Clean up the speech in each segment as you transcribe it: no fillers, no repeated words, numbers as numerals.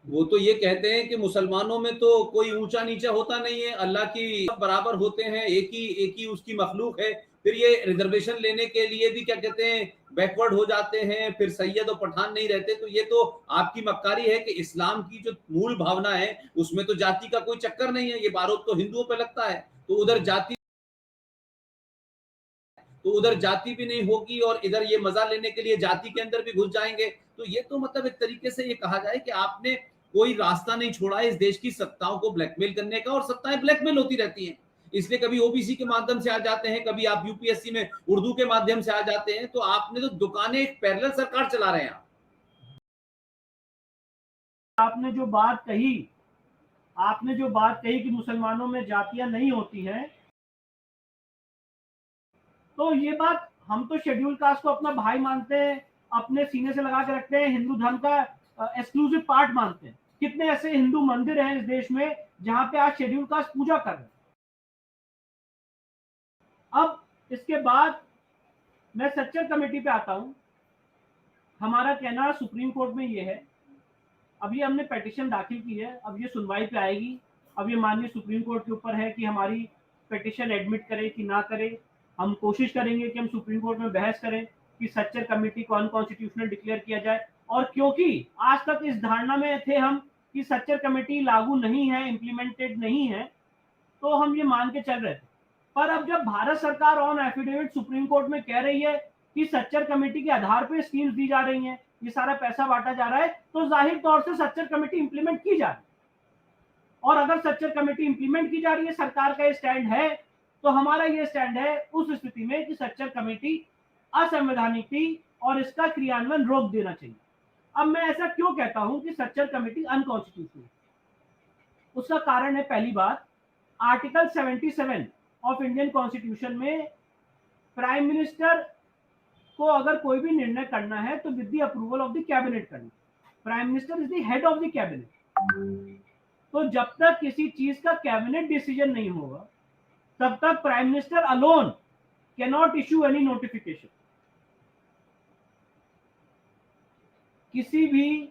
वो तो ये कहते हैं कि मुसलमानों में तो कोई ऊंचा नीचा होता नहीं है, अल्लाह की सब बराबर होते हैं, एक ही उसकी मखलूक है। फिर ये रिजर्वेशन लेने के लिए भी क्या कहते हैं, बैकवर्ड हो जाते हैं, फिर सैयद और पठान नहीं रहते। तो ये तो आपकी मक्कारी है कि इस्लाम की जो मूल भावना है उसमें तो जाति का कोई चक्कर नहीं है, ये बारूद तो हिंदुओं पे लगता है। तो उधर जाति भी नहीं होगी और इधर ये मजा लेने के लिए जाति के अंदर भी घुस जाएंगे। तो ये तो मतलब एक तरीके से ये कहा जाए कि आपने कोई रास्ता नहीं छोड़ा है इस देश की सत्ताओं को ब्लैकमेल करने का, और सत्ताएं ब्लैकमेल होती रहती हैं। इसलिए कभी ओबीसी के माध्यम से आ जाते हैं, कभी आप यूपीएससी में उर्दू के माध्यम से आ जाते हैं। तो आपने तो दुकानें एक पैरेलल सरकार चला रहे हैं आप। आपने जो बात कही आपने जो बात कही कि मुसलमानों में जातियां नहीं होती हैं, तो ये बात हम तो शेड्यूल कास्ट को अपना भाई मानते हैं, अपने सीने से लगा के रखते हैं, हिंदू धर्म का एक्सक्लूसिव पार्ट मानते हैं। कितने ऐसे हिंदू मंदिर हैं इस देश में जहां पे आज शेड्यूल कास्ट पूजा कर रहे हैं। अब इसके बाद मैं सच्चर कमेटी पे आता हूं। हमारा कहना सुप्रीम कोर्ट में ये है, अब ये हमने पिटीशन दाखिल की है, अब ये सुनवाई पे आएगी। अब ये माननीय सुप्रीम कोर्ट के ऊपर है कि हमारी पिटीशन एडमिट करे कि ना करे। हम कोशिश करेंगे कि हम सुप्रीम कोर्ट में बहस करें कि सच्चर कमेटी को अनकॉन्स्टिट्यूशनल डिक्लेयर किया जाए। और क्योंकि आज तक इस धारणा में थे हम कि सच्चर कमेटी लागू नहीं है, इम्प्लीमेंटेड नहीं है, तो हम ये मान के चल रहे थे। पर अब जब भारत सरकार ऑन एफिडेविट सुप्रीम कोर्ट में कह रही है कि सच्चर कमेटी के आधार पर स्कीम्स दी जा रही हैं, ये सारा पैसा बांटा जा रहा है, तो जाहिर तौर से सच्चर कमेटी इंप्लीमेंट की जा रही है। और अगर सच्चर कमेटी इंप्लीमेंट की जा रही है, सरकार का ये स्टैंड है, तो हमारा ये स्टैंड है उस स्थिति में कि सच्चर कमेटी असंवैधानिक थी और इसका क्रियान्वयन रोक देना चाहिए। अब मैं ऐसा क्यों कहता हूं कि सच्चर कमेटी अनकॉन्स्टिट्यूशनल? उसका कारण है, पहली बात, आर्टिकल 77 ऑफ इंडियन कॉन्स्टिट्यूशन में प्राइम मिनिस्टर को अगर कोई भी निर्णय करना है तो with the approval of the cabinet करना। Prime minister is the head of the cabinet. तो जब तक किसी चीज का कैबिनेट डिसीजन नहीं होगा, तब तक prime minister alone can not issue any notification. किसी भी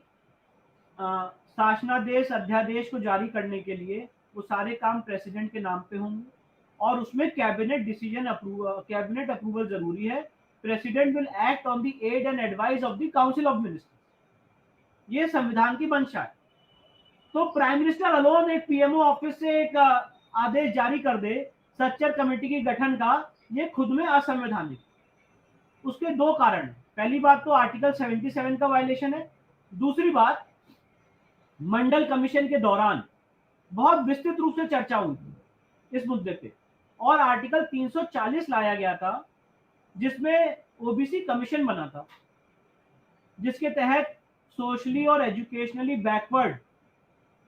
शासनादेश अध्यादेश को जारी करने के लिए वो सारे काम प्रेसिडेंट के नाम पे होंगे और उसमें कैबिनेट डिसीजन कैबिनेट अप्रूवल जरूरी है। President will act on the aid and advice of the council of ministers. ये संविधान की मंशा है। तो प्राइम मिनिस्टर अलोन एक पीएमओ ऑफिस से एक आदेश जारी कर दे सच्चर कमेटी के गठन का, ये खुद में असंवैधानिक। उसके दो कारण है। पहली बात तो आर्टिकल 77 का वायलेशन है। दूसरी बात, मंडल कमीशन के दौरान बहुत विस्तृत रूप से चर्चा हुई थी इस मुद्दे पे और आर्टिकल 340 लाया गया था जिसमें ओबीसी कमीशन बना था, जिसके तहत सोशली और educationally backward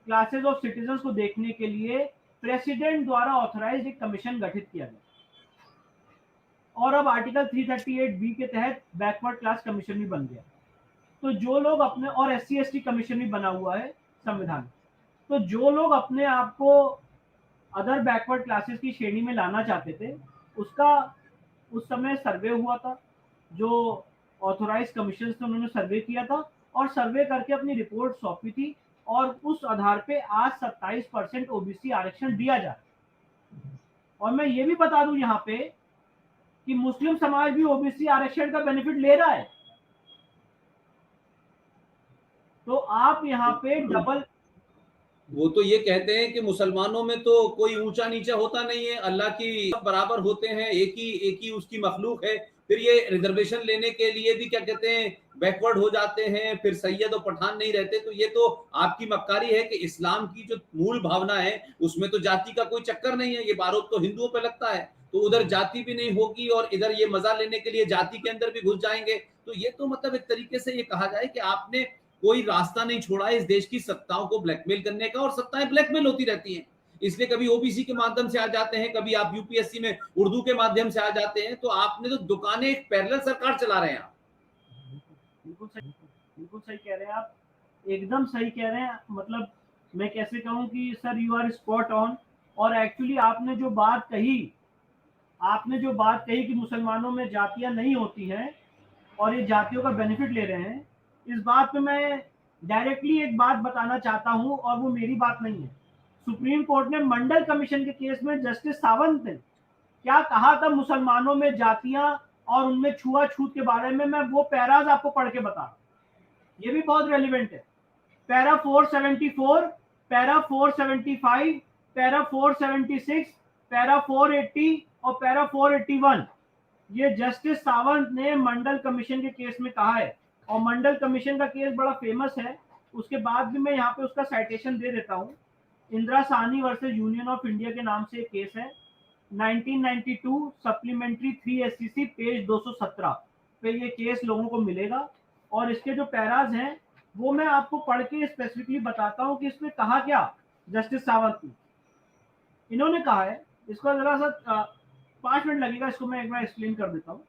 classes of citizens को देखने के लिए प्रेसिडेंट द्वारा ऑथराइज्ड एक कमीशन गठित किया गया। और अब आर्टिकल 338 बी के तहत बैकवर्ड क्लास कमीशन भी बन गया। तो जो लोग अपने, और SC/ST कमीशन भी बना हुआ है संविधान, तो जो लोग अपने आप को अदर बैकवर्ड क्लासेस की श्रेणी में लाना चाहते थे, उसका उस समय सर्वे हुआ था। जो ऑथोराइज कमीशन थे उन्होंने सर्वे किया था और सर्वे करके अपनी रिपोर्ट सौंपी थी और उस आधार पे आज 27% ओबीसी आरक्षण दिया जा रहा है। और मैं ये भी बता दूं यहाँ पे कि मुस्लिम समाज भी ओबीसी आरक्षण का बेनिफिट ले रहा है। तो आप यहाँ पे डबल, वो तो ये कहते हैं कि मुसलमानों में तो कोई ऊंचा नीचा होता नहीं है, अल्लाह की सब बराबर होते हैं, एक ही उसकी मखलूक है। फिर ये रिजर्वेशन लेने के लिए भी क्या कहते हैं, बैकवर्ड हो जाते हैं, फिर सैयद और पठान नहीं रहते। तो ये तो आपकी मक्कारी है कि इस्लाम की जो मूल भावना है उसमें तो जाति का कोई चक्कर नहीं है, ये बारूद तो हिंदुओं पे लगता है। तो उधर जाति भी नहीं होगी और इधर ये मजा लेने के लिए जाति के अंदर भी घुस जाएंगे। तो ये तो मतलब एक तरीके से ये कहा जाए कि आपने कोई रास्ता नहीं छोड़ा है इस देश की सत्ताओं को ब्लैकमेल करने का, और सत्ताएं ब्लैकमेल होती रहती हैं। इसलिए कभी ओबीसी के माध्यम से आ जाते हैं, कभी आप यूपीएससी में उर्दू के माध्यम से आ जाते हैं। तो आपने तो दुकानें एक पैरेलल सरकार चला रहे हैं आप। बिल्कुल सही कह रहे हैं आप, एकदम सही कह रहे हैं। मतलब मैं कैसे कहूँ कि sir you are spot on. और एक्चुअली आपने जो बात कही कि मुसलमानों में जातियां नहीं होती हैं और ये जातियों का बेनिफिट ले रहे हैं, इस बात पे मैं डायरेक्टली एक बात बताना चाहता हूं, और वो मेरी बात नहीं है। सुप्रीम कोर्ट ने मंडल कमीशन के केस में जस्टिस सावंत ने क्या कहा था मुसलमानों में जातियां और उनमें छुआछूत के बारे में, मैं वो पैराज आपको पढ़ के बता रहा हूं, ये भी बहुत रेलिवेंट है। पैरा 474, पैरा 475, पैरा 476, पैरा 480 और पैरा 481, ये जस्टिस सावंत ने मंडल कमीशन के केस में कहा है। और मंडल कमीशन का केस बड़ा फेमस है, उसके बाद भी मैं यहाँ पे उसका साइटेशन दे देता हूँ। Indira Sahni versus union of India के नाम से एक केस है, 1992 सप्लीमेंट्री 3 SCC पेज 217 पे ये केस लोगों को मिलेगा। और इसके जो पैराज हैं वो मैं आपको पढ़ के स्पेसिफिकली बताता हूँ कि इसमें कहा क्या जस्टिस सावंत ने। इन्होंने कहा है, इसको जरा सा 5 मिनट लगेगा, इसको मैं एक बार एक्सप्लेन कर देता हूँ।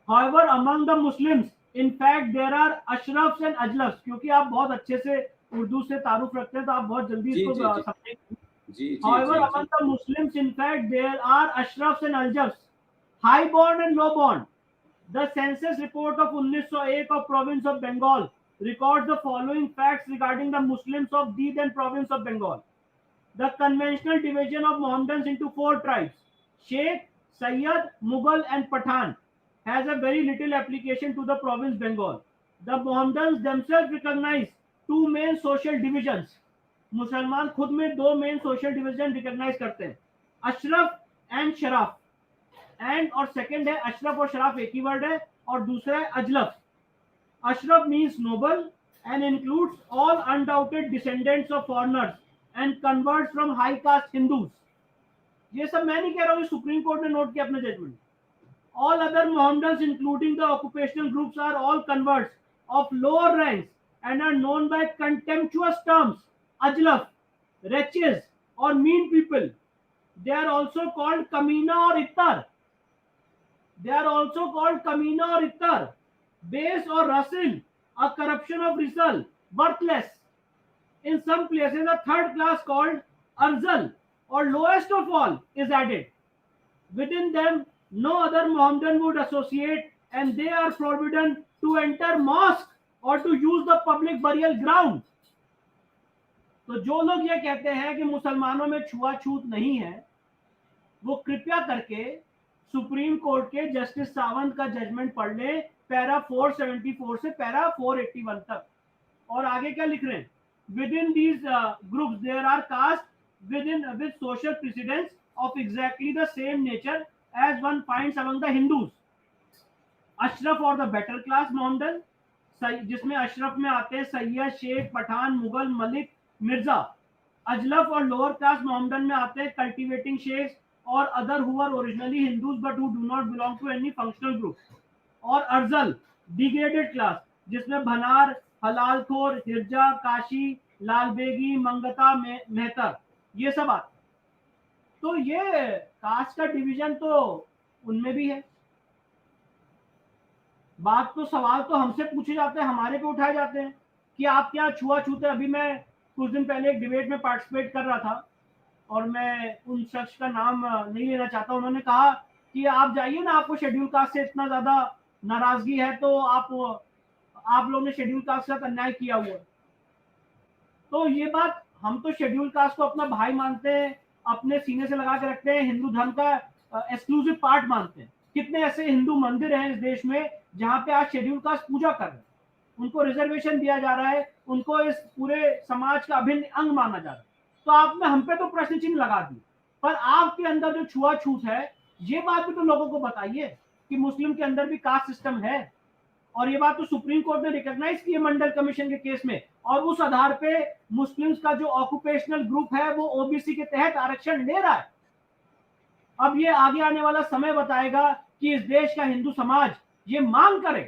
However, among the Muslims, in fact, there are ashrafs and ajlafs, क्योंकि आप बहुत अच्छे से उर्दू से तारुफ रखते हैं तो आप बहुत जल्दी जी इसको जी जी समझेंगे। जी जी However, ji among ji the Muslims, in fact, there are ashrafs and aljafs, high-born and low-born. The census report of 1901 of province of Bengal records the following facts regarding the Muslims of the then province of Bengal. The conventional division of Mohammedans into 4 tribes, Sheikh, Sayyid, Mughal and Pathan, has a very little application to the province Bengal. The Mohammedans themselves recognize 2 main social divisions. मुसलमान खुद में 2 main social division recognise करते हैं, Ashraf and Shroff. And और second है, अशरफ और शराफ एक ही word है, और दूसरा है ajlaf. Ashraf means noble and includes all undoubted descendants of foreigners and converts from high caste Hindus. ये सब मैं नहीं कह रहा हूँ, सुप्रीम कोर्ट ने नोट किया अपने judgement. All other Mohammedans, including the occupational groups, are all converts of lower ranks and are known by contemptuous terms, ajlaf, wretches, or mean people. They are also called kamina or ittar. They are also called kamina or ittar, base or rasil, a corruption of risal, worthless. In some places, a third class called arzal, or lowest of all, is added. Within them, no other Mohammedan would associate, and they are forbidden to enter mosque or to use the public burial ground. तो जो लोग ये कहते हैं कि मुसलमानों में छुआछूत नहीं है, वो कृपया करके सुप्रीम कोर्ट के जस्टिस सावंत का जजमेंट पढ़ ले, पैरा 474 से पैरा 481 तक। और आगे क्या लिख रहे हैं, within these groups there are caste with social precedence of exactly the same nature as one finds among the Hindus. Ashraf और द बेटर क्लास मोहम्मदन, जिसमें अशरफ में आते हैं सैयद, शेख, पठान, मुगल, मलिक, मिर्जा। अजलफ और लोअर क्लास मोहम्मदन में आते हैं कल्टिवेटिंग शेख और other who are originally Hindus but who do not belong to any functional group. और अर्जल डिग्रेडेड क्लास, जिसमें भनार, हलालखोर, हिरजा, काशी, लालबेगी, मंगता, मेहतर, ये सब आते। तो ये कास्ट का डिवीजन तो उनमें भी है। बात तो सवाल तो हमसे पूछे जाते हैं, हमारे पे उठाए जाते हैं कि आप क्या छुआछूत है। अभी मैं कुछ दिन पहले एक डिबेट में पार्टिसिपेट कर रहा था, और मैं उन शख्स का नाम नहीं लेना चाहता। उन्होंने कहा कि आप जाइए ना, आपको शेड्यूल कास्ट से इतना ज्यादा नाराजगी है तो आप लोगों ने शेड्यूल कास्ट का अन्याय किया हुआ। तो ये बात, हम तो शेड्यूल कास्ट को अपना भाई मानते हैं, अपने सीने से लगा के रखते हैं, हिंदू धर्म का एक्सक्लूसिव पार्ट मानते हैं। कितने ऐसे हिंदू मंदिर हैं इस देश में जहां पे आज शेड्यूल कास्ट पूजा कर रहे हैं, उनको रिजर्वेशन दिया जा रहा है, उनको इस पूरे समाज का अभिन्न अंग माना जा रहा है। तो आपने हम पे तो प्रश्न चिन्ह लगा दी, पर आपके अंदर जो छुआछूत है, ये बात भी तो लोगों को बताइए कि मुस्लिम के अंदर भी कास्ट सिस्टम है। और ये बात तो सुप्रीम कोर्ट ने रिकॉग्नाइज की है मंडल कमीशन के केस में, और उस आधार पे मुस्लिम्स का जो ऑक्यूपेशनल ग्रुप है वो ओबीसी के तहत आरक्षण ले रहा है। अब ये आगे आने वाला समय बताएगा कि इस देश का हिंदू समाज ये मांग करे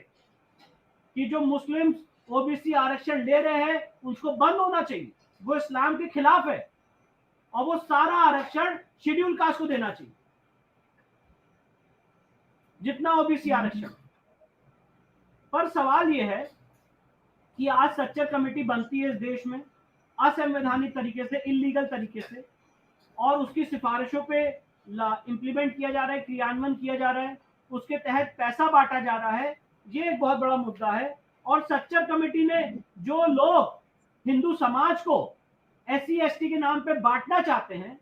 कि जो मुस्लिम्स ओबीसी आरक्षण ले रहे हैं उसको बंद होना चाहिए, वो इस्लाम के खिलाफ है, और वो सारा आरक्षण शेड्यूल कास्ट को देना चाहिए, जितना ओबीसी आरक्षण। पर सवाल यह है कि आज सच्चर कमेटी बनती है इस देश में असंवैधानिक तरीके से, इलीगल तरीके से, और उसकी सिफारिशों पे इंप्लीमेंट किया जा रहा है, क्रियान्वयन किया जा रहा है, उसके तहत पैसा बांटा जा रहा है। ये एक बहुत बड़ा मुद्दा है, और सच्चर कमेटी ने जो लोग हिंदू समाज को SC ST के नाम पे बांटना चाहते हैं,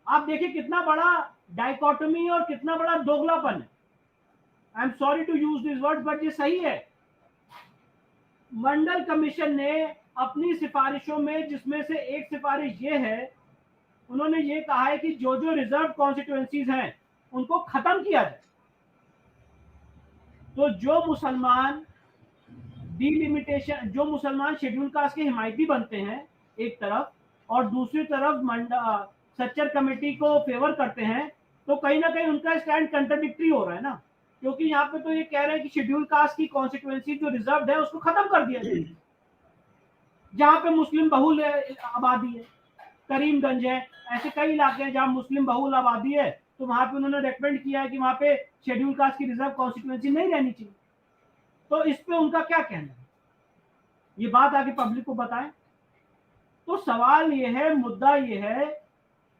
आप देखिए कितना बड़ा डाइकोटमी और कितना बड़ा दोगलापन है। I am sorry to use this word, but ये सही है। मंडल कमीशन ने अपनी सिफारिशों में, जिसमें से एक सिफारिश ये है, उन्होंने ये कहा है कि जो जो रिजर्व कॉन्स्टिट्यूएंसीज हैं उनको खत्म किया जाए। तो जो मुसलमान डिलिमिटेशन, जो मुसलमान शेड्यूल कास्ट के हिमायती बनते हैं एक तरफ, और दूसरी तरफ सच्चर कमेटी को फेवर करते हैं, तो कहीं ना कहीं उनका स्टैंड कंट्राडिक्टरी हो रहा है ना, क्योंकि यहाँ पे तो ये कह रहे हैं कि शेड्यूल कास्ट की कॉन्स्टिट्यूएंसी जो रिजर्व है उसको खत्म कर दिया जाए। जहाँ पे मुस्लिम बहुल आबादी है, करीमगंज है, ऐसे कई इलाके हैं जहाँ मुस्लिम बहुल आबादी है, तो वहां पे उन्होंने रेकमेंड किया है कि वहां पे शेड्यूल कास्ट की रिजर्व कॉन्स्टिट्यूएंसी नहीं रहनी चाहिए। तो इस पे उनका क्या कहना है, ये बात आगे पब्लिक को बताएं। तो सवाल ये है, मुद्दा ये है,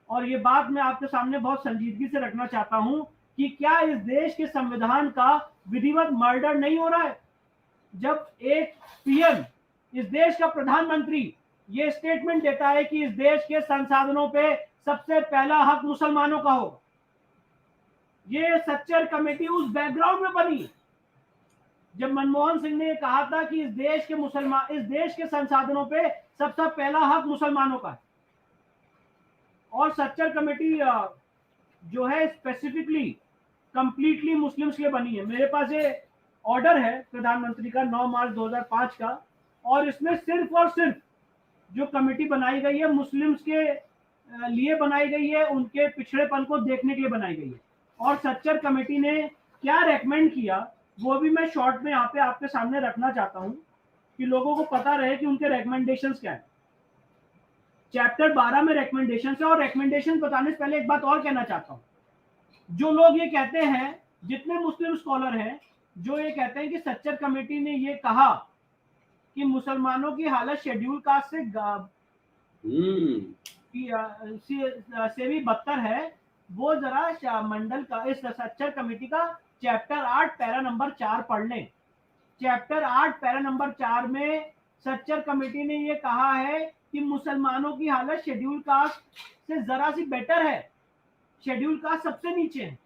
और ये बात मैं आपके सामने बहुत संजीदगी से रखना चाहता हूं कि क्या इस देश के संविधान का विधिवत मर्डर नहीं हो रहा है? जब एक PM, इस देश का प्रधानमंत्री, ये स्टेटमेंट देता है कि इस देश के संसाधनों पे सबसे पहला हक मुसलमानों का होगा। ये सच्चर कमेटी उस बैकग्राउंड में बनी जब मनमोहन सिंह ने कहा था कि इस देश के संसाधनों पे सबसे पहला हक मुसलमानों का है। और सच्चर कमेटी जो है स्पेसिफिकली कंप्लीटली मुस्लिम्स के लिए बनी है। मेरे पास ये ऑर्डर है प्रधानमंत्री का 9 मार्च 2005 का, और इसमें सिर्फ और सिर्फ जो कमेटी बनाई गई है मुस्लिम्स के लिए बनाई गई है, उनके पिछड़ेपन को देखने के लिए बनाई गई है। और सच्चर कमेटी ने क्या रेकमेंड किया वो भी मैं शॉर्ट में यहाँ पे आपके सामने रखना चाहता हूँ कि लोगों को पता रहे कि उनके रेकमेंडेशंस क्या है। चैप्टर 12 में रेकमेंडेशन है, और रेकमेंडेशन बताने से पहले एक बात और कहना चाहता हूँ। जो लोग ये कहते हैं, जितने मुस्लिम स्कॉलर हैं जो ये कहते हैं कि सच्चर कमेटी ने ये कहा कि मुसलमानों की हालत शेड्यूल कास्ट से भी बदतर है, वो जरा मंडल का इस सच्चर कमेटी का चैप्टर 8 पैरा नंबर 4 पढ़ लें। चैप्टर 8 पैरा नंबर 4 में सच्चर कमेटी ने ये कहा है कि मुसलमानों की हालत शेड्यूल कास्ट से जरा सी बेटर है, शेड्यूल कास्ट सबसे नीचे है।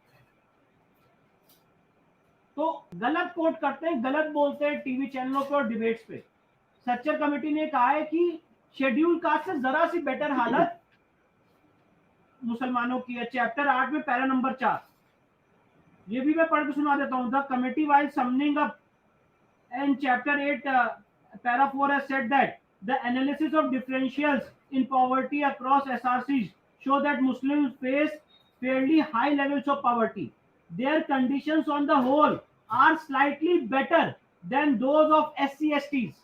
तो गलत कोट करते हैं, गलत बोलते हैं टीवी चैनलों पे और डिबेट्स पे। सच्चर कमेटी ने कहा है कि शेड्यूल कास्ट से जरा सी बेटर हालत मुसलमानों की है। चैप्टर 8 में पैरा नंबर 4, ये भी मैं पढ़ के सुना देता हूं। The committee while summoning up in chapter 8 para 4 has said that the analysis of differentials in poverty across SRCs show that Muslims face fairly high levels of poverty. Their conditions on the whole are slightly better than those of SC STs.